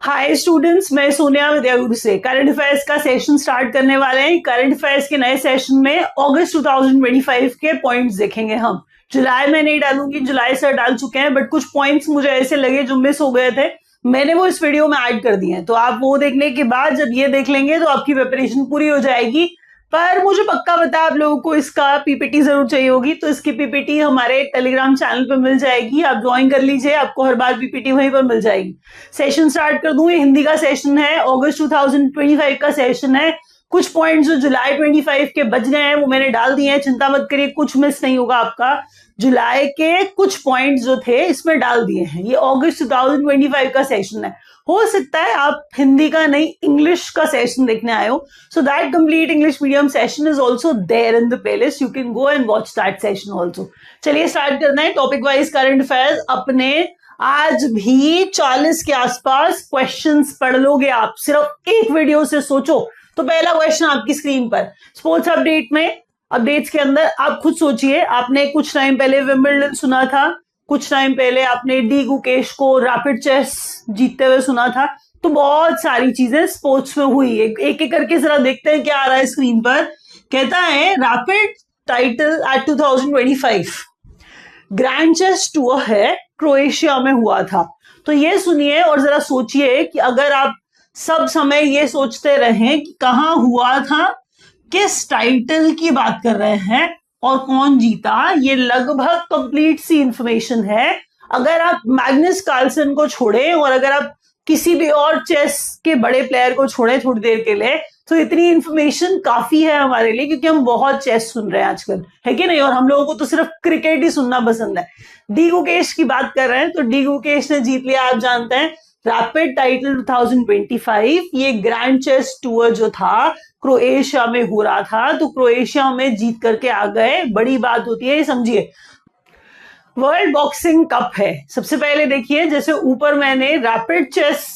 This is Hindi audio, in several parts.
हाय स्टूडेंट्स, मैं सोनिया विद्यागुरु से करंट अफेयर्स का सेशन स्टार्ट करने वाले हैं। करंट अफेयर्स के नए सेशन में अगस्त 2025 के पॉइंट्स देखेंगे हम। जुलाई में नहीं डालूंगी, जुलाई से डाल चुके हैं, बट कुछ पॉइंट्स मुझे ऐसे लगे जो मिस हो गए थे, मैंने वो इस वीडियो में ऐड कर दिए हैं। तो आप वो देखने के बाद जब ये देख लेंगे तो आपकी प्रिपरेशन पूरी हो जाएगी। पर मुझे पक्का पता है आप लोगों को इसका पीपीटी जरूर चाहिए होगी, तो इसकी पीपीटी हमारे टेलीग्राम चैनल पे मिल जाएगी। आप ज्वाइन कर लीजिए, आपको हर बार पीपीटी वहीं पर मिल जाएगी। सेशन स्टार्ट कर दूं। हिंदी का सेशन है, अगस्त 2025 का सेशन है। कुछ पॉइंट्स जो जुलाई 25 के बच गए हैं वो मैंने डाल दिए हैं, चिंता मत करिए, कुछ मिस नहीं होगा आपका। जुलाई के कुछ पॉइंट्स जो थे इसमें डाल दिए हैं। ये अगस्त 2025 का सेशन है। हो सकता है आप हिंदी का नहीं इंग्लिश का सेशन देखने आए हो, so that complete English medium session is also there in the playlist, you can go and watch that session also. चलिए स्टार्ट करना है। टॉपिक वाइज करंट अफेयर्स अपने आज भी 40 के आसपास क्वेश्चंस पढ़ लोगे आप, सिर्फ एक वीडियो से। सोचो तो पहला क्वेश्चन आपकी स्क्रीन पर, स्पोर्ट्स अपडेट में, अपडेट्स के अंदर आप खुद सोचिए। आपने कुछ टाइम पहले विंबलडन सुना था, कुछ टाइम पहले आपने डी गुकेश को रैपिड चेस जीतते हुए सुना था, तो बहुत सारी चीजें स्पोर्ट्स में हुई। एक एक करके जरा देखते हैं क्या आ रहा है स्क्रीन पर। कहता है rapid title at 2025 grand chess tour है, क्रोएशिया में हुआ था। तो ये सुनिए और जरा सोचिए कि अगर आप सब समय ये सोचते रहें कि कहाँ हुआ था, किस टाइटल की बात कर रहे हैं और कौन जीता, ये लगभग कंप्लीट सी इंफॉर्मेशन है। अगर आप मैग्नस कार्लसन को छोड़ें और अगर आप किसी भी और चेस के बड़े प्लेयर को छोड़ें थोड़ी देर के लिए, तो इतनी इंफॉर्मेशन काफी है हमारे लिए, क्योंकि हम बहुत चेस सुन रहे हैं आजकल, है कि नहीं। और हम लोगों को तो सिर्फ क्रिकेट ही सुनना पसंद है। डी गुकेश की बात कर रहे हैं तो डी गुकेश ने जीत लिया, आप जानते हैं, रैपिड टाइटल 2025। ये ग्रैंड चेस टूर जो था क्रोएशिया में हो रहा था, तो क्रोएशिया में जीत करके आ गए, बड़ी बात होती है, ये समझिए। वर्ल्ड बॉक्सिंग कप है। सबसे पहले देखिए, जैसे ऊपर मैंने रैपिड चेस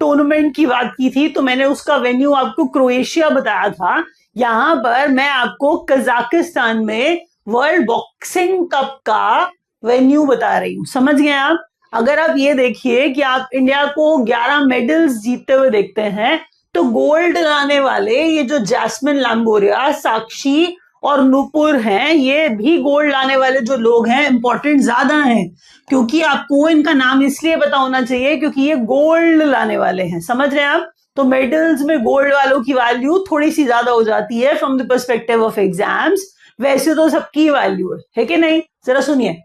टूर्नामेंट की बात की थी, तो मैंने उसका वेन्यू आपको क्रोएशिया बताया था। यहां पर मैं आपको कजाकिस्तान में वर्ल्ड बॉक्सिंग कप का वेन्यू बता रही हूं, समझ गए आप। अगर आप ये देखिए कि आप इंडिया को 11 मेडल्स जीतते हुए देखते हैं, तो गोल्ड लाने वाले ये जो जैस्मिन लैम्बोरिया, साक्षी और नूपुर हैं, ये भी गोल्ड लाने वाले जो लोग हैं, इंपॉर्टेंट ज्यादा हैं, क्योंकि आपको इनका नाम इसलिए पता होना चाहिए क्योंकि ये गोल्ड लाने वाले हैं, समझ रहे हैं आप। तो मेडल्स में गोल्ड वालों की वैल्यू थोड़ी सी ज्यादा हो जाती है from the perspective of exams. वैसे तो सबकी वैल्यू है कि नहीं। जरा सुनिए,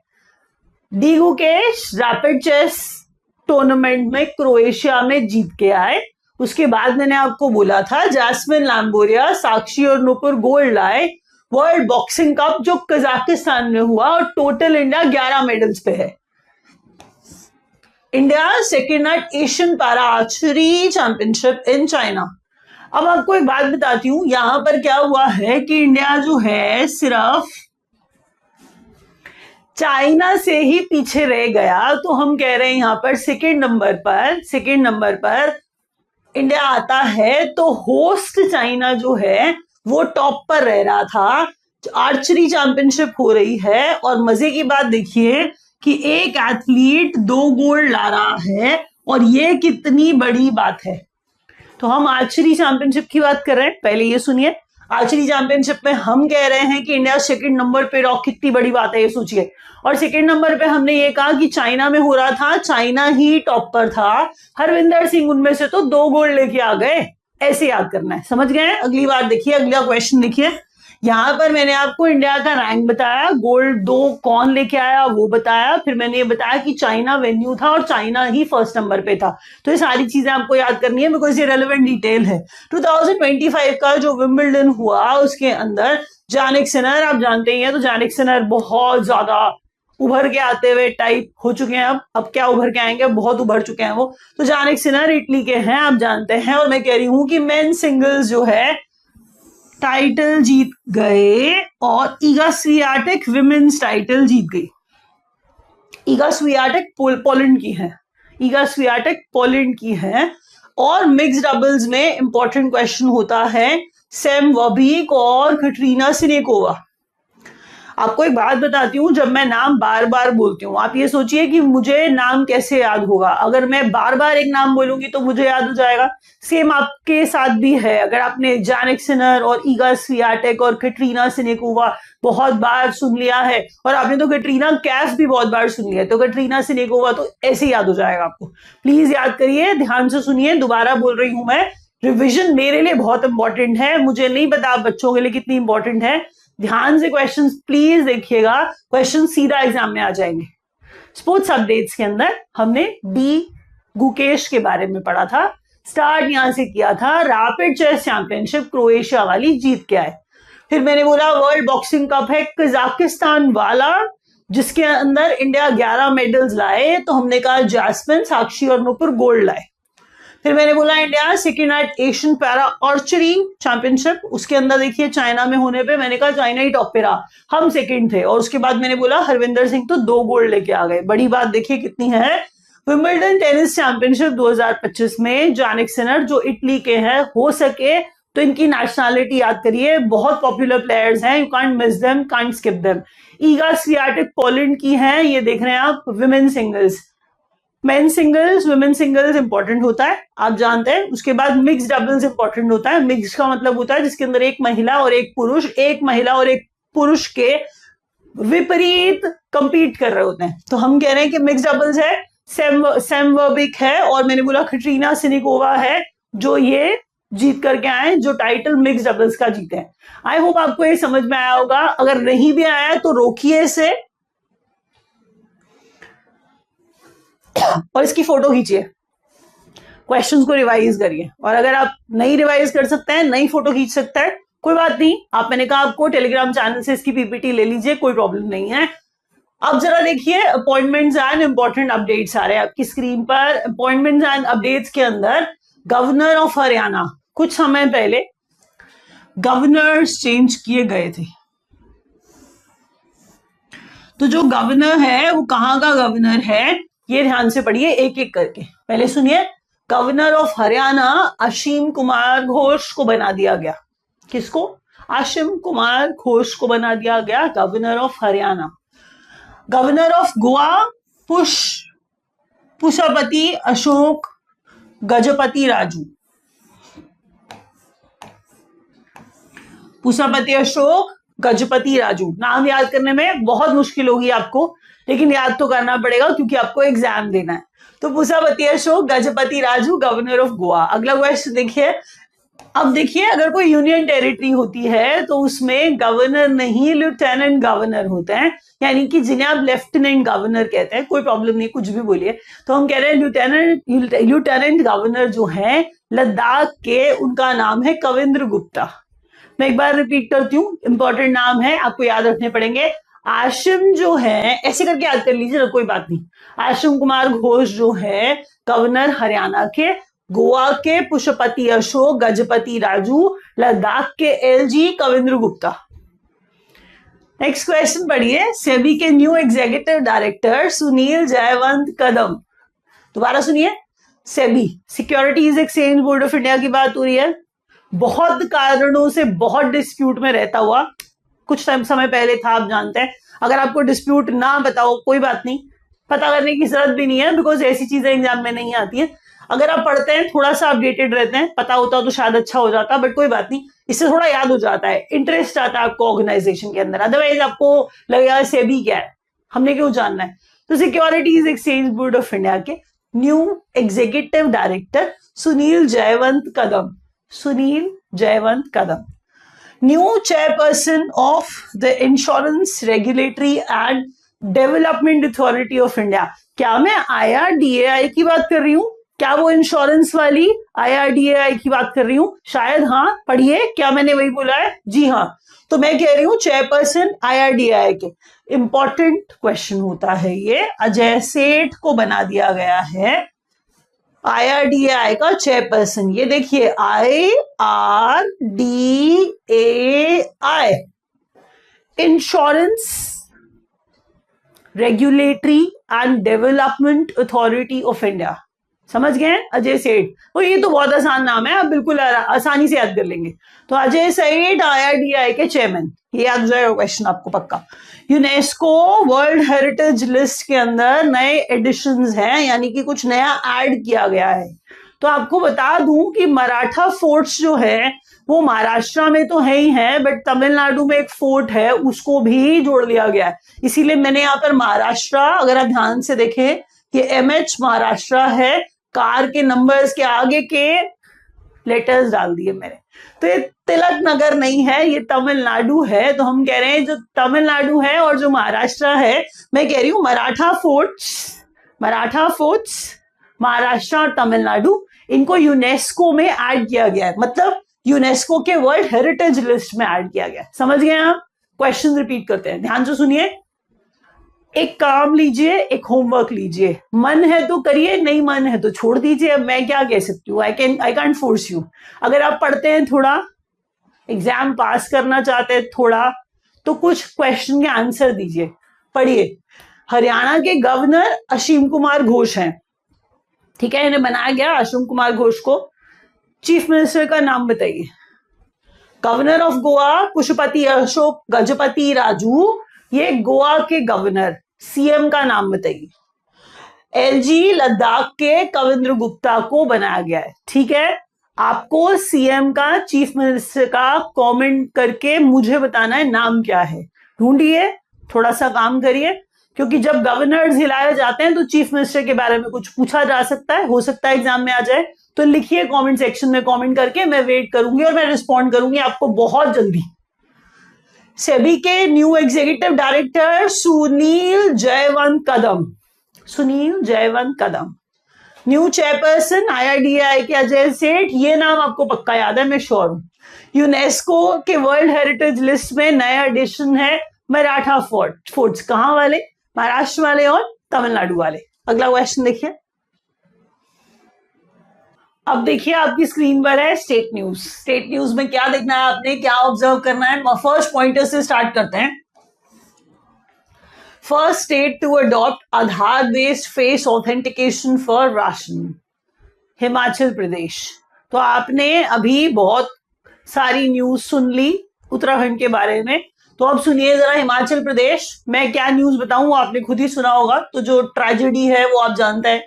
D Gukesh rapid chess tournament में क्रोएशिया में जीत के आए। उसके बाद मैंने आपको बोला था जैस्मिन लैम्बोरिया, साक्षी और नूपुर गोल्ड लाए। वर्ल्ड बॉक्सिंग कप जो कजाकिस्तान में हुआ, और टोटल इंडिया 11 मेडल्स पे है। India second eight Asian para archery championship in China. अब आपको एक बात बताती हूं, यहां पर क्या हुआ है कि इंडिया जो है सिर्फ चाइना से ही पीछे रह गया, तो हम कह रहे हैं यहां पर सेकेंड नंबर पर इंडिया आता है, तो होस्ट चाइना जो है वो टॉप पर रह रहा था। आर्चरी चैंपियनशिप हो रही है, और मजे की बात देखिए कि एक एथलीट 2 गोल्ड ला रहा है, और ये कितनी बड़ी बात है। तो हम आर्चरी चैंपियनशिप की बात कर रहे हैं, पहले ये सुनिए। आर्चरी चैंपियनशिप में हम कह रहे हैं कि इंडिया सेकंड नंबर पे रहा, कितनी बड़ी बात है ये सोचिए। और सेकंड नंबर पे हमने ये कहा कि चाइना में हो रहा था, चाइना ही टॉप पर था। हरविंदर सिंह उनमें से तो 2 गोल्ड लेके आ गए, ऐसे याद करना है, समझ गए। अगली बार देखिए, अगला क्वेश्चन देखिए। यहां पर मैंने आपको इंडिया का रैंक बताया, गोल्ड 2 कौन लेके आया वो बताया, फिर मैंने ये बताया कि चाइना वेन्यू था और चाइना ही फर्स्ट नंबर पे था। तो ये सारी चीजें आपको याद करनी है, बिकॉज ये रेलेवेंट डिटेल है। 2025 का जो विंबलडन हुआ उसके अंदर जानिक सिनर, आप जानते ही हैं, तो जानिक सिनर बहुत ज्यादा उभर के आते हुए टाइप हो चुके हैं। अब क्या उभर के आएंगे, बहुत उभर चुके हैं वो। तो जानिक सिनर इटली के हैं, आप जानते हैं। और मैं कह रही हूं कि मेन सिंगल्स जो है टाइटल जीत गए, और ईगा स्वियाटेक विमेन्स टाइटल जीत गई। ईगा स्वियाटेक पोलैंड की है, ईगा स्वियाटेक पोलैंड की है। और मिक्स डबल्स में इंपॉर्टेंट क्वेश्चन होता है, सैम वबीक और कटरीना सिनेकोवा। आपको एक बात बताती हूँ, जब मैं नाम बार बार बोलती हूँ, आप ये सोचिए कि मुझे नाम कैसे याद होगा। अगर मैं बार बार एक नाम बोलूंगी तो मुझे याद हो जाएगा। सेम आपके साथ भी है। अगर आपने जानिक सिनर और ईगा स्वियाटेक और कैटरीना सिनेकोवा बहुत बार सुन लिया है, और आपने तो कैटरीना कैफ भी बहुत बार सुन लिया है, तो कैटरीना सिनेकोवा तो ऐसे याद हो जाएगा आपको। प्लीज याद करिए, ध्यान से सुनिए, दोबारा बोल रही हूं मैं। रिविजन मेरे लिए बहुत इंपॉर्टेंट है, मुझे नहीं पता आप बच्चों के लिए कितनी इंपॉर्टेंट है। ध्यान से क्वेश्चंस प्लीज देखिएगा, क्वेश्चन सीधा एग्जाम में आ जाएंगे। स्पोर्ट्स अपडेट्स के अंदर हमने डी गुकेश के बारे में पढ़ा था। स्टार्ट यहां से किया था, रैपिड चेस चैंपियनशिप क्रोएशिया वाली जीत के आए। फिर मैंने बोला वर्ल्ड बॉक्सिंग कप है कजाकिस्तान वाला, जिसके अंदर इंडिया 11 मेडल्स लाए। तो हमने कहा जैस्मिन, साक्षी और नुपुर गोल्ड लाए। फिर मैंने बोला India second eight Asian para archery championship, उसके अंदर देखिए चाइना में होने पे मैंने कहा चाइना ही टॉप पे रहा, हम सेकंड थे। और उसके बाद मैंने बोला हरविंदर सिंह तो 2 गोल्ड लेके आ गए। बड़ी बात देखिए कितनी है। विंबलडन टेनिस चैंपियनशिप 2025 में जानिक सिनर जो इटली के हैं, हो सके तो इनकी नेशनैलिटी याद करिए, बहुत पॉपुलर प्लेयर्स हैं, you can't miss them, can't skip them. Iga Swiatek Poland की हैं, ये देख रहे हैं आप। Women singles, main singles, women singles important होता है, आप जानते हैं। उसके बाद मिक्स डबल्स इंपॉर्टेंट होता है। मिक्स का मतलब होता है जिसके अंदर एक महिला और एक पुरुष, एक महिला और एक पुरुष के विपरीत कंपीट कर रहे होते हैं। तो हम कह रहे हैं कि मिक्स डबल्स है, सैम वर्बिक है, और मैंने बोला कैटरीना सिनेकोवा है जो ये जीत करके आए, जो टाइटल मिक्स डबल्स का जीते हैं। आई होप आपको ये समझ में आया होगा। अगर नहीं भी आया तो रोकिए इसे और इसकी फोटो खींचिए, क्वेश्चंस को रिवाइज करिए। और अगर आप नहीं रिवाइज कर सकते हैं, नहीं फोटो खींच सकता है, कोई बात नहीं, आप, मैंने कहा आपको टेलीग्राम चैनल से इसकी पीपीटी ले लीजिए, कोई प्रॉब्लम नहीं है। अब जरा देखिए अपॉइंटमेंट्स एंड इंपॉर्टेंट अपडेट्स आ रहे हैं आपकी स्क्रीन पर। अपॉइंटमेंट्स एंड अपडेट्स के अंदर गवर्नर ऑफ हरियाणा, कुछ समय पहले गवर्नर्स चेंज किए गए थे। तो जो गवर्नर है वो कहां का गवर्नर है, ये ध्यान से पढ़िए एक एक करके। पहले सुनिए, गवर्नर ऑफ हरियाणा असीम कुमार घोष को बना दिया गया। किसको? असीम कुमार घोष को बना दिया गया governor of Haryana. Governor of Goa Pushpati Ashok Gajapati Raju. Pushpati Ashok Gajapati Raju, नाम याद करने में बहुत मुश्किल होगी आपको, लेकिन याद तो करना पड़ेगा क्योंकि आपको एग्जाम देना है। तो पुष्पति अशोक गजपति राजू गवर्नर ऑफ गोवा। अगला क्वेश्चन देखिए। अब देखिए, अगर कोई यूनियन टेरिटरी होती है तो उसमें गवर्नर नहीं लेफ्टिनेंट गवर्नर होते हैं, यानी कि जिन्हें आप लेफ्टिनेंट गवर्नर कहते हैं। कोई प्रॉब्लम नहीं, कुछ भी बोलिए। तो हम कह रहे हैं लेफ्टिनेंट गवर्नर जो है लद्दाख के, उनका नाम है कविंद्र गुप्ता। मैं एक बार रिपीट करती हूँ, इंपॉर्टेंट नाम है, आपको याद रखने पड़ेंगे। आशिम जो है, ऐसे करके याद कर लीजिए, कोई बात नहीं। आशिम कुमार घोष जो है गवर्नर हरियाणा के, गोवा के पुष्पति अशोक गजपति राजू, लद्दाख के LG Kavindra Gupta. Next question पढ़िए। सेबी के न्यू एग्जीक्यूटिव डायरेक्टर सुनील जयवंत कदम। दोबारा सुनिए, SEBI securities exchange board of India की बात हो रही है। बहुत कारणों से बहुत डिस्प्यूट में रहता हुआ, कुछ टाइम समय पहले था, आप जानते हैं। अगर आपको डिस्प्यूट ना बताओ कोई बात नहीं, पता करने की जरूरत भी नहीं है, बिकॉज ऐसी चीजें एग्जाम में नहीं आती है। अगर आप पढ़ते हैं, थोड़ा सा अपडेटेड रहते हैं, पता होता तो शायद अच्छा हो जाता, बट कोई बात नहीं, इससे थोड़ा याद हो जाता है, इंटरेस्ट आता है आपको ऑर्गेनाइजेशन के अंदर। अदरवाइज आपको लगेगा सेबी क्या है, हमने क्यों जानना है। तो securities exchange board of India के new executive director Sunil Jaywant Kadam. Sunil Jaywant Kadam, new chairperson of the insurance regulatory and development authority of India. क्या मैं IRDAI की बात कर रही हूं? क्या वो इंश्योरेंस वाली IRDAI की बात कर रही हूं? शायद हाँ, पढ़िए, क्या मैंने वही बोला है? जी हाँ। तो मैं कह रही हूं चेयरपर्सन IRDAI के। इंपॉर्टेंट क्वेश्चन होता है ये। अजय सेठ को बना दिया गया है IRDAI का चेयरपर्सन। ये देखिए IRDAI, insurance regulatory and development authority of India. समझ गए? अजय सेठ। तो ये तो बहुत आसान नाम है, आप बिल्कुल आसानी से याद कर लेंगे। तो अजय सेठ IRDAI के चेयरमैन, ये याद हो जाएगा क्वेश्चन आपको पक्का। यूनेस्को वर्ल्ड हेरिटेज लिस्ट के अंदर नए एडिशंस हैं, यानी कि कुछ नया ऐड किया गया है। तो आपको बता दूं कि मराठा फोर्ट्स जो है वो महाराष्ट्र में तो है ही है, बट तमिलनाडु में एक फोर्ट है उसको भी जोड़ लिया गया है। इसीलिए मैंने यहाँ पर महाराष्ट्र, अगर आप ध्यान से देखें कि MH महाराष्ट्र है, कार के नंबर्स के आगे के लेटर्स डाल दिए मैंने। तो ये तिलक नगर नहीं है, ये तमिलनाडु है। तो हम कह रहे हैं जो तमिलनाडु है और जो महाराष्ट्र है, मैं कह रही हूं मराठा फोर्ट्स महाराष्ट्र और तमिलनाडु, इनको यूनेस्को में ऐड किया गया है, मतलब यूनेस्को के वर्ल्ड हेरिटेज लिस्ट में ऐड किया गया है। समझ गए आप? क्वेश्चन रिपीट करते हैं, ध्यान से सुनिए। एक काम लीजिए, एक होमवर्क लीजिए, मन है तो करिए, नहीं मन है तो छोड़ दीजिए। अब मैं क्या कह सकती हूँ, आई कैंट फोर्स यू। अगर आप पढ़ते हैं थोड़ा, एग्जाम पास करना चाहते हैं थोड़ा, तो कुछ क्वेश्चन के आंसर दीजिए। पढ़िए, हरियाणा के गवर्नर असीम कुमार घोष हैं, ठीक है, इन्हें बनाया गया असीम कुमार घोष को। चीफ मिनिस्टर का नाम बताइए। गवर्नर ऑफ गोवा पुष्पति अशोक गजपति राजू, ये गोवा के गवर्नर। CM का नाम बताइए। LG लद्दाख के कविंद्र गुप्ता को बनाया गया है, ठीक है। आपको CM का, चीफ मिनिस्टर का कमेंट करके मुझे बताना है नाम क्या है। ढूंढिए, थोड़ा सा काम करिए, क्योंकि जब गवर्नर्स हिलाए जाते हैं तो चीफ मिनिस्टर के बारे में कुछ पूछा जा सकता है, हो सकता है एग्जाम में आ जाए। तो लिखिए कमेंट सेक्शन में, कमेंट करके मैं वेट करूंगी और मैं रिस्पॉन्ड करूंगी आपको बहुत जल्दी। सेबी के न्यू एग्जीक्यूटिव डायरेक्टर सुनील जयवंत कदम, न्यू चेयरपर्सन IRDAI के अजय सेठ, ये नाम आपको पक्का याद है, मैं श्योर हूं। यूनेस्को के वर्ल्ड हेरिटेज लिस्ट में नया एडिशन है मराठा फोर्ट्स। कहां वाले? महाराष्ट्र वाले और तमिलनाडु वाले। अगला क्वेश्चन देखिए। अब देखिए आपकी स्क्रीन पर है स्टेट न्यूज। स्टेट न्यूज में क्या देखना है आपने, क्या ऑब्जर्व करना है? फर्स्ट पॉइंटर से स्टार्ट करते हैं। First state to adopt Aadhaar based face authentication for ration, Himachal Pradesh. तो आपने अभी बहुत सारी न्यूज सुन ली उत्तराखंड के बारे में, तो अब सुनिए जरा हिमाचल प्रदेश। मैं क्या न्यूज बताऊं, आपने खुद ही सुना होगा, तो जो ट्रेजेडी है वो आप जानते हैं।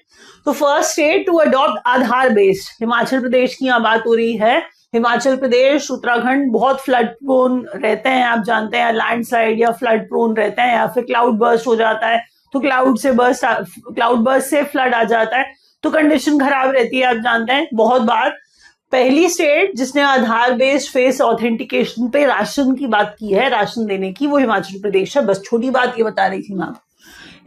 तो first state to adopt Aadhaar based, Himachal Pradesh की यहाँ बात हो रही है। हिमाचल प्रदेश, उत्तराखंड बहुत फ्लड प्रोन रहते हैं, आप जानते हैं, लैंडस्लाइड या फ्लड प्रोन रहते हैं, या फिर क्लाउड बर्स्ट हो जाता है तो क्लाउड बर्स्ट से फ्लड आ जाता है, तो कंडीशन खराब रहती है, आप जानते हैं बहुत बार। पहली स्टेट जिसने आधार बेस्ड फेस ऑथेंटिकेशन पे राशन की बात की है, राशन देने की, वो हिमाचल प्रदेश है। बस छोटी बात ये बता रही थी मैं।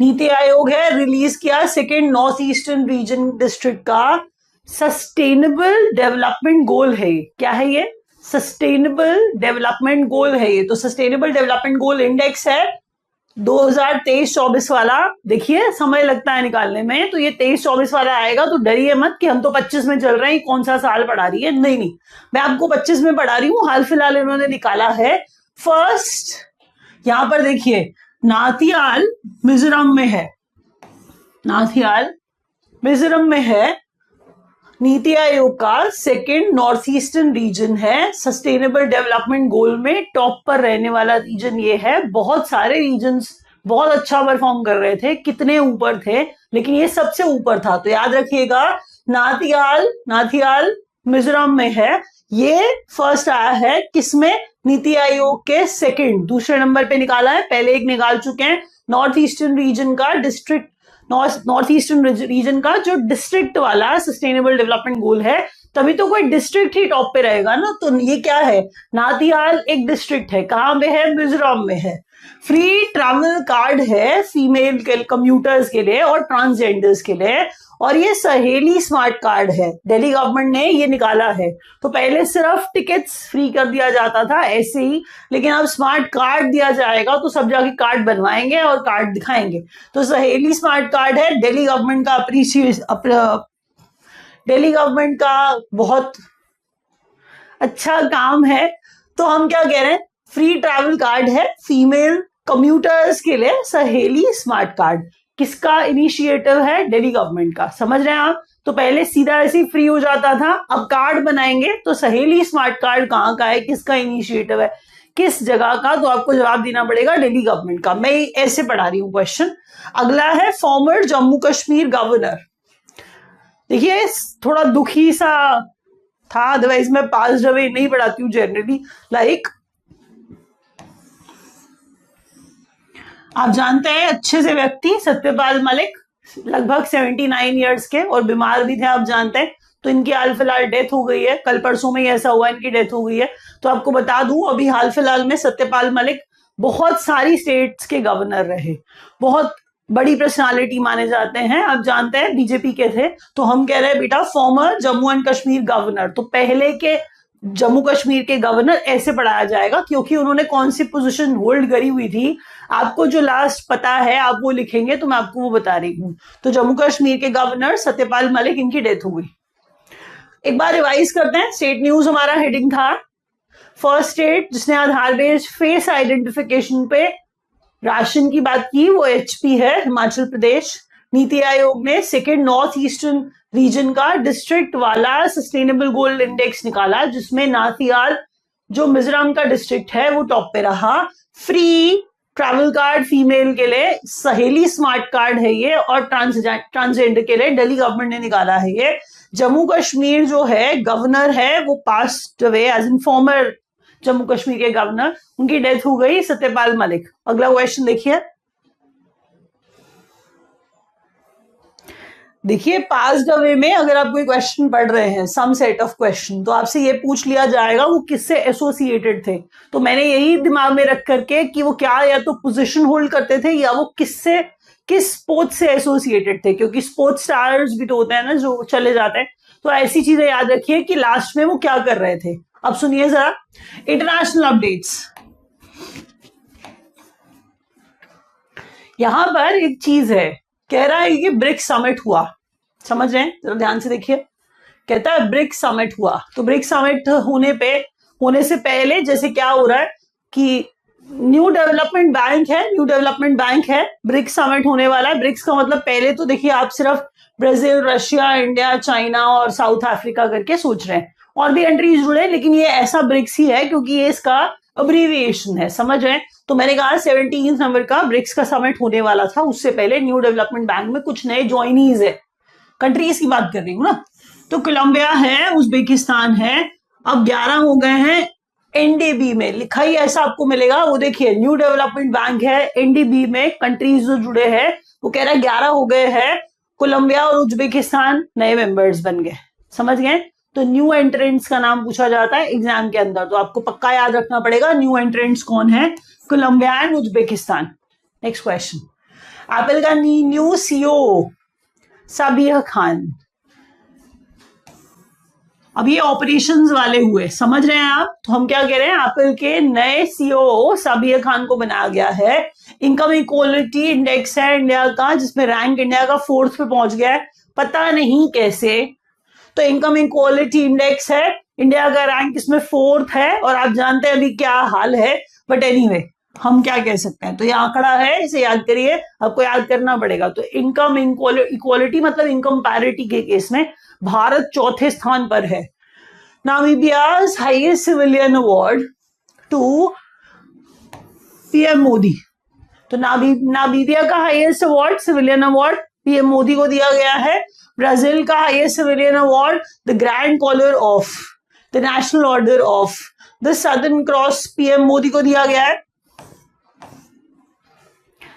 नीति आयोग है रिलीज किया second north eastern region district का सस्टेनेबल डेवलपमेंट गोल है। क्या है ये? सस्टेनेबल डेवलपमेंट गोल है ये। तो सस्टेनेबल डेवलपमेंट गोल इंडेक्स है 2023-24 वाला। देखिए समय लगता है निकालने में, तो ये 23-24 वाला आएगा। तो डरिए मत कि हम तो 25 में चल रहे हैं, कौन सा साल पढ़ा रही है। नहीं, मैं आपको 25 में पढ़ा रही हूँ। हाल फिलहाल इन्होंने निकाला है। फर्स्ट यहां पर देखिए, नाथियाल मिजोरम में है, नाथियाल मिजोरम में है। नीति आयोग का सेकेंड नॉर्थ ईस्टर्न रीजन है, सस्टेनेबल डेवलपमेंट गोल में टॉप पर रहने वाला रीजन ये है। बहुत सारे रीजन्स बहुत अच्छा परफॉर्म कर रहे थे, कितने ऊपर थे, लेकिन ये सबसे ऊपर था। तो याद रखिएगा, नाथियाल मिजोरम में है। ये फर्स्ट आया है किसमें? नीति आयोग के सेकंड, दूसरे नंबर पे निकाला है। पहले एक निकाल चुके हैं, नॉर्थ ईस्टर्न रीजन का डिस्ट्रिक्ट, नॉर्थ ईस्टर्न रीजन का जो डिस्ट्रिक्ट वाला सस्टेनेबल डेवलपमेंट गोल है, तभी तो कोई डिस्ट्रिक्ट ही टॉप पे रहेगा ना। तो ये क्या है? नाथियाल एक डिस्ट्रिक्ट है, कहां पे है? मिजोरम में है। फ्री ट्रैवल कार्ड है फीमेल के कम्यूटर्स के लिए और ट्रांसजेंडर्स के लिए, और ये सहेली स्मार्ट कार्ड है, दिल्ली गवर्नमेंट ने ये निकाला है। तो पहले सिर्फ टिकट्स फ्री कर दिया जाता था ऐसे ही, लेकिन अब स्मार्ट कार्ड दिया जाएगा, तो सब जाके कार्ड बनवाएंगे और कार्ड दिखाएंगे। तो सहेली स्मार्ट कार्ड है, दिल्ली गवर्नमेंट का दिल्ली गवर्नमेंट का बहुत अच्छा काम है। तो हम क्या कह रहे हैं? फ्री ट्रैवल कार्ड है फीमेल कम्यूटर्स के लिए, सहेली स्मार्ट कार्ड। किसका इनिशिएटिव है? दिल्ली गवर्नमेंट का। समझ रहे हैं आप? तो पहले सीधा ऐसे ही फ्री हो जाता था, अब कार्ड बनाएंगे तो सहेली स्मार्ट कार्ड कहाँ का है, किसका इनिशिएटिव है, किस जगह का, तो आपको जवाब देना पड़ेगा दिल्ली गवर्नमेंट का। मैं ऐसे पढ़ा रही हूँ क्वेश्चन। अगला है फॉर्मर जम्मू कश्मीर गवर्नर। देखिए थोड़ा दुखी सा था, अदरवाइज मैं पास अवे नहीं पढ़ाती हूँ जनरली। लाइक आप जानते हैं अच्छे से व्यक्ति सत्यपाल मलिक, लगभग 79 इयर्स के और बीमार भी थे, आप जानते हैं। तो इनकी हाल फिलहाल डेथ हो गई है, कल परसों में ही ऐसा हुआ, इनकी डेथ हो गई है। तो आपको बता दूं अभी हाल फिलहाल में सत्यपाल मलिक बहुत सारी स्टेट्स के गवर्नर रहे, बहुत बड़ी पर्सनालिटी माने जाते हैं, आप जानते हैं बीजेपी के थे। तो हम कह रहे हैं बेटा farmer Jammu and Kashmir governor, तो पहले के जम्मू कश्मीर के गवर्नर ऐसे पढ़ाया जाएगा क्योंकि उन्होंने कौन सी पोजीशन होल्ड करी हुई थी। आपको जो लास्ट पता है आप वो लिखेंगे, तो मैं आपको वो बता रही हूँ। तो जम्मू कश्मीर के गवर्नर सत्यपाल मलिक, इनकी डेथ हो गई। एक बार रिवाइज करते हैं, स्टेट न्यूज हमारा हेडिंग था फर्स्ट स्टेट जिसने आधार बेस्ड फेस आइडेंटिफिकेशन पे राशन की बात की, वो एचपी है, हिमाचल प्रदेश। नीति आयोग ने सेकेंड नॉर्थ ईस्टर्न रीजन का डिस्ट्रिक्ट वाला सस्टेनेबल गोल्ड इंडेक्स निकाला, जिसमें नाथियाल जो मिजोरम का डिस्ट्रिक्ट है वो टॉप पे रहा। फ्री ट्रैवल कार्ड फीमेल के लिए सहेली स्मार्ट कार्ड है ये, और ट्रांसजेंडर के लिए दिल्ली गवर्नमेंट ने निकाला है ये। जम्मू कश्मीर जो है गवर्नर है वो passed away as in former Jammu Kashmir के गवर्नर, उनकी डेथ हो गई, सत्यपाल मलिक। अगला क्वेश्चन देखिए पास्ड अवे में अगर आप कोई क्वेश्चन पढ़ रहे हैं, सम सेट ऑफ क्वेश्चन, तो आपसे ये पूछ लिया जाएगा वो किससे एसोसिएटेड थे। तो मैंने यही दिमाग में रख करके कि वो क्या या तो पोजीशन होल्ड करते थे या वो किस स्पोर्ट्स से एसोसिएटेड थे, क्योंकि स्पोर्ट्स स्टार्स भी तो होते हैं ना जो चले जाते हैं। तो ऐसी चीजें याद रखिए कि लास्ट में वो क्या कर रहे थे। अब सुनिए जरा इंटरनेशनल अपडेट्स। यहां पर एक चीज है, कह रहा है कि ब्रिक्स समिट हुआ, समझ रहे हैं, जरा ध्यान से देखिए। कहता है ब्रिक्स समिट हुआ, तो ब्रिक्स समिट होने से पहले जैसे क्या हो रहा है कि न्यू डेवलपमेंट बैंक है, ब्रिक्स समिट होने वाला है। ब्रिक्स का मतलब पहले तो देखिए आप सिर्फ ब्राजील, रशिया, इंडिया, चाइना और साउथ अफ्रीका करके सोच रहे हैं, और भी कंट्रीज जुड़े, लेकिन ये ऐसा ब्रिक्स ही है क्योंकि ये इसका अब्रीविएशन है, समझ रहे हैं। तो मैंने कहा 17 नवंबर का ब्रिक्स का समिट होने वाला था, उससे पहले न्यू डेवलपमेंट बैंक में कुछ नए ज्वाइनीज है, कंट्रीज की बात कर रही हूँ ना। तो कोलंबिया है, उज्बेकिस्तान है, अब 11 हो गए हैं एनडीबी में, लिखा ही ऐसा आपको मिलेगा। वो देखिए न्यू डेवलपमेंट बैंक है, एनडीबी में कंट्रीज जो जुड़े हैं वो कह रहा है 11 हो गए हैं, कोलंबिया और उज्बेकिस्तान नए मेंबर्स बन गए, समझ गए। तो न्यू एंट्रेंट्स का नाम पूछा जाता है एग्जाम के अंदर, तो आपको पक्का याद रखना पड़ेगा न्यू एंट्रेंट्स कौन है, Colombia and Uzbekistan. Next question, Apple का न्यू सीईओ साबिया खान। अब ये ऑपरेशंस वाले हुए, समझ रहे हैं आप। तो हम क्या कह रहे हैं, एप्पल के नए सीईओ साबिया खान को बनाया गया है। इनकम इक्वालिटी इंडेक्स है इंडिया का, जिसमें रैंक इंडिया का 4th पे पहुंच गया है, पता नहीं कैसे। तो इनकम इक्वालिटी इंडेक्स है, इंडिया का रैंक इसमें 4th है, और आप जानते हैं अभी क्या हाल है, बट एनीवे हम क्या कह सकते हैं। तो ये आंकड़ा है, इसे याद करिए, आपको याद करना पड़ेगा। तो इनकम इक्वालिटी मतलब इनकम पैरिटी के केस में भारत 4थे स्थान पर है। Namibia's highest civilian award to PM Modi. तो नामीबिया का highest award civilian award PM Modi को दिया गया है। ब्राजील का highest civilian award the grand collar of the national order of the southern cross PM Modi को दिया गया है।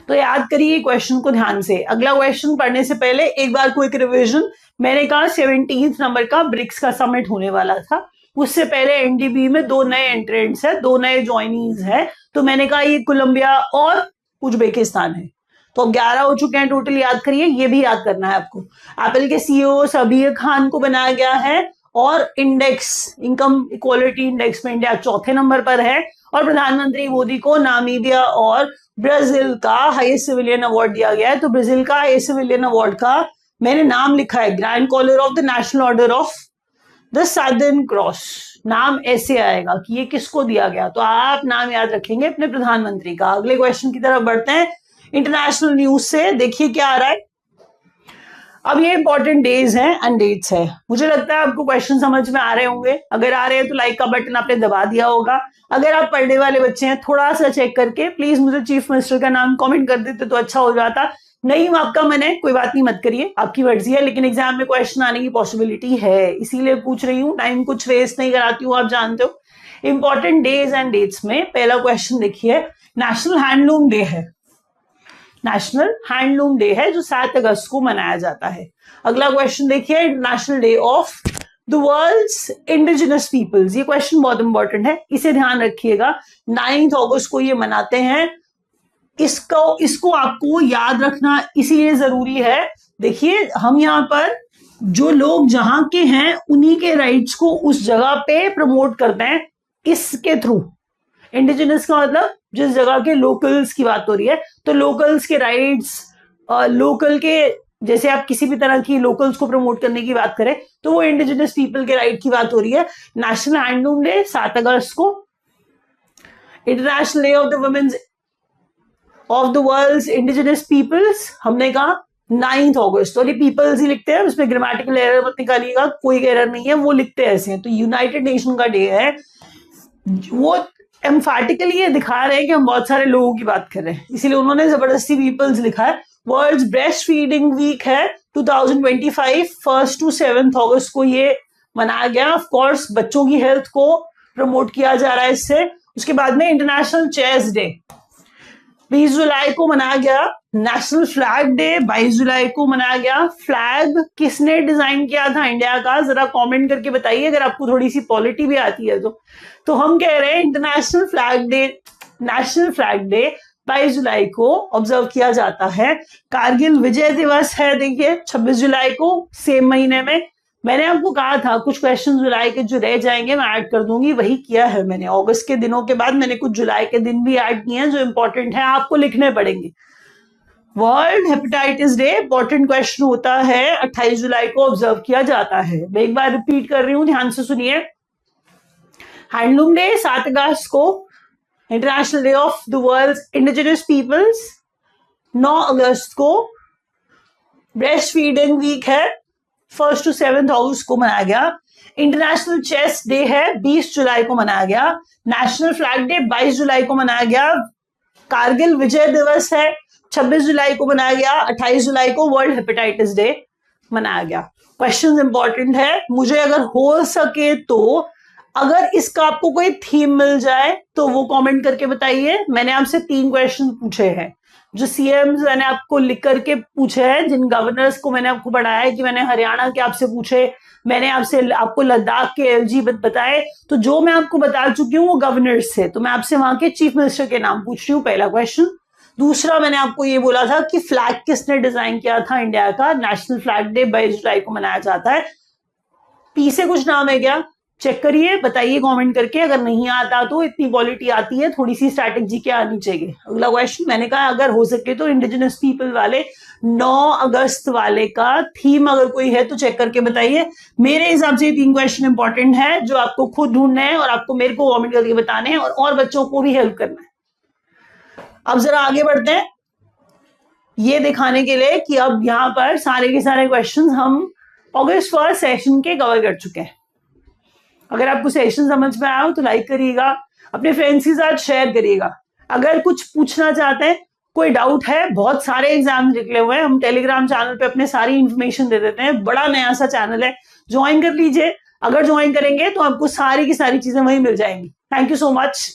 तो याद करिए क्वेश्चन को ध्यान से। अगला क्वेश्चन पढ़ने से पहले एक बार क्विक रिवीजन। मैंने कहा 17 नंबर का ब्रिक्स का समिट होने वाला था, उससे पहले एनडीबी में 2 नए एंट्रेंट्स है, 2 नए ज्वाइनीज है। तो मैंने कहा ये कोलंबिया और उज्बेकिस्तान है। तो अब 11 हो चुके हैं टोटल, याद करिए, ये भी याद करना है आपको। एप्पल के सीईओ साबिया खान को बनाया गया है, और इंडेक्स इनकम इक्वालिटी इंडेक्स में इंडिया 4थे नंबर पर है, और प्रधानमंत्री मोदी को नामीबिया और ब्राजील का हाईएस्ट सिविलियन अवार्ड दिया गया है। तो ब्राजील का हाईएस्ट सिविलियन अवार्ड का मैंने नाम लिखा है grand collar of the national order of the southern cross. नाम ऐसे आएगा कि ये किसको दिया गया, तो आप नाम याद रखेंगे अपने प्रधानमंत्री का। अगले क्वेश्चन की तरफ बढ़ते हैं इंटरनेशनल न्यूज से। देखिए क्या आ रहा है, अब ये इंपॉर्टेंट डेज हैं एंड डेट्स है। मुझे लगता है आपको क्वेश्चन समझ में आ रहे होंगे। अगर आ रहे हैं तो लाइक का बटन आपने दबा दिया होगा। अगर आप पढ़ने वाले बच्चे हैं थोड़ा सा चेक करके प्लीज मुझे चीफ मिनिस्टर का नाम कमेंट कर देते तो अच्छा हो जाता। नहीं आपका मन है कोई बात नहीं, मत करिए, आपकी मर्जी है, लेकिन एग्जाम में क्वेश्चन आने की पॉसिबिलिटी है, इसीलिए पूछ रही हूँ। टाइम कुछ वेस्ट नहीं कराती हूँ, आप जानते हो। इंपॉर्टेंट डेज एंड डेट्स में पहला क्वेश्चन देखिए, नेशनल हैंडलूम डे है। नेशनल हैंडलूम डे है जो 7 अगस्त को मनाया जाता है। अगला क्वेश्चन देखिए, international day of the world's indigenous peoples. ये क्वेश्चन बहुत इंपॉर्टेंट है, इसे ध्यान रखिएगा। 9 अगस्त को ये मनाते हैं। इसको आपको याद रखना इसीलिए जरूरी है। देखिए हम यहाँ पर जो लोग जहां के हैं उन्हीं के राइट्स को उस जगह पे प्रमोट करते हैं इसके थ्रू। इंडिजिनस का मतलब जिस जगह के लोकल्स की बात हो रही है, तो लोकल्स के राइट्स, लोकल के जैसे आप किसी भी तरह की लोकल्स को प्रमोट करने की बात करें तो वो इंडिजिनस पीपल के राइट की बात हो रही है। नेशनल हैंडलूम डे 7 अगस्त को। International day of the women's of the world's indigenous peoples हमने कहा 9 अगस्त। और ये पीपल्स ही लिखते हैं, उसमें ग्रामेटिकल एरर मत निकालिएगा, कोई एरर नहीं है, वो लिखते ऐसे हैं। तो यूनाइटेड नेशन का डे है, वो एम्फैटिकली ये दिखा रहे हैं कि हम बहुत सारे लोगों की बात कर रहे हैं, इसीलिए उन्होंने जबरदस्ती पीपल्स लिखा है। वर्ल्ड ब्रेस्ट फीडिंग वीक है 2025, 1 to 7 अगस्त को ये मनाया गया। ऑफ कोर्स बच्चों की हेल्थ को प्रमोट किया जा रहा है इससे। उसके बाद में इंटरनेशनल चेस डे 20 जुलाई को मनाया गया। नेशनल फ्लैग डे 22 जुलाई को मनाया गया। फ्लैग किसने डिजाइन किया था इंडिया का, जरा कमेंट करके बताइए अगर आपको थोड़ी सी पॉलिटी भी आती है तो हम कह रहे हैं international flag day, national flag day 22 जुलाई को ऑब्जर्व किया जाता है। कारगिल विजय दिवस है देखिए 26 जुलाई को, सेम महीने में। मैंने आपको कहा था कुछ क्वेश्चन जुलाई के जो रह जाएंगे मैं ऐड कर दूंगी, वही किया है मैंने। अगस्त के दिनों के बाद मैंने कुछ जुलाई के दिन भी ऐड किए हैं जो इंपॉर्टेंट है, आपको लिखने पड़ेंगे। World hepatitis day important question होता है, 28 जुलाई को ऑब्जर्व किया जाता है। मैं एक बार रिपीट कर रही हूं, ध्यान से सुनिए। हैंडलूम डे 7 अगस्त को, international day of the world indigenous peoples 9 अगस्त को, ब्रेस्ट फीडिंग वीक है 1 to 7 अगस्त को मनाया गया। इंटरनेशनल चेस डे है 20 जुलाई को मनाया गया। नेशनल फ्लैग डे 22 जुलाई को मनाया गया। कारगिल विजय दिवस है 26 जुलाई को मनाया गया। 28 जुलाई को वर्ल्ड हेपेटाइटिस डे मनाया गया। क्वेश्चन इंपॉर्टेंट है, मुझे अगर हो सके तो अगर इसका आपको कोई थीम मिल जाए तो वो कमेंट करके बताइए। मैंने आपसे 3 क्वेश्चन पूछे हैं जो सीएम्स मैंने आपको लिख करके पूछे हैं, जिन गवर्नर्स को मैंने आपको पढ़ाया है कि मैंने हरियाणा के आपसे पूछे, मैंने आपको लद्दाख के एलजी बताए, तो जो मैं आपको बता चुकी हूँ वो गवर्नर्स से, तो मैं आपसे वहां के चीफ मिनिस्टर के नाम पूछ रही हूँ, पहला क्वेश्चन। दूसरा मैंने आपको ये बोला था कि फ्लैग किसने डिजाइन किया था इंडिया का, नेशनल फ्लैग डे 22 जुलाई को मनाया जाता है। पी से कुछ नाम है क्या, चेक करिए, बताइए कमेंट करके। अगर नहीं आता तो इतनी पॉलिटी आती है, थोड़ी सी स्ट्रैटेजी क्या आनी चाहिए। अगला क्वेश्चन मैंने कहा अगर हो सके तो इंडिजिनस पीपल वाले 9 अगस्त वाले का थीम अगर कोई है तो चेक करके बताइए। मेरे हिसाब से 3 क्वेश्चन इंपॉर्टेंट है जो आपको खुद ढूंढने हैं और आपको मेरे को कमेंट करके बताने हैं और बच्चों को भी हेल्प करना है। अब जरा आगे बढ़ते हैं ये दिखाने के लिए कि अब यहाँ पर सारे के सारे क्वेश्चन हम अगस्त 1 सेशन के कवर कर चुके हैं। अगर आपको सेशन समझ में आया हो तो लाइक करिएगा, अपने फ्रेंड्स के साथ शेयर करिएगा। अगर कुछ पूछना चाहते हैं, कोई डाउट है, बहुत सारे एग्जाम निकले हुए हैं, हम टेलीग्राम चैनल पे अपने सारी इंफॉर्मेशन दे देते हैं, बड़ा नया सा चैनल है, ज्वाइन कर लीजिए। अगर ज्वाइन करेंगे तो आपको सारी की सारी चीजें वहीं मिल जाएंगी। Thank you so much.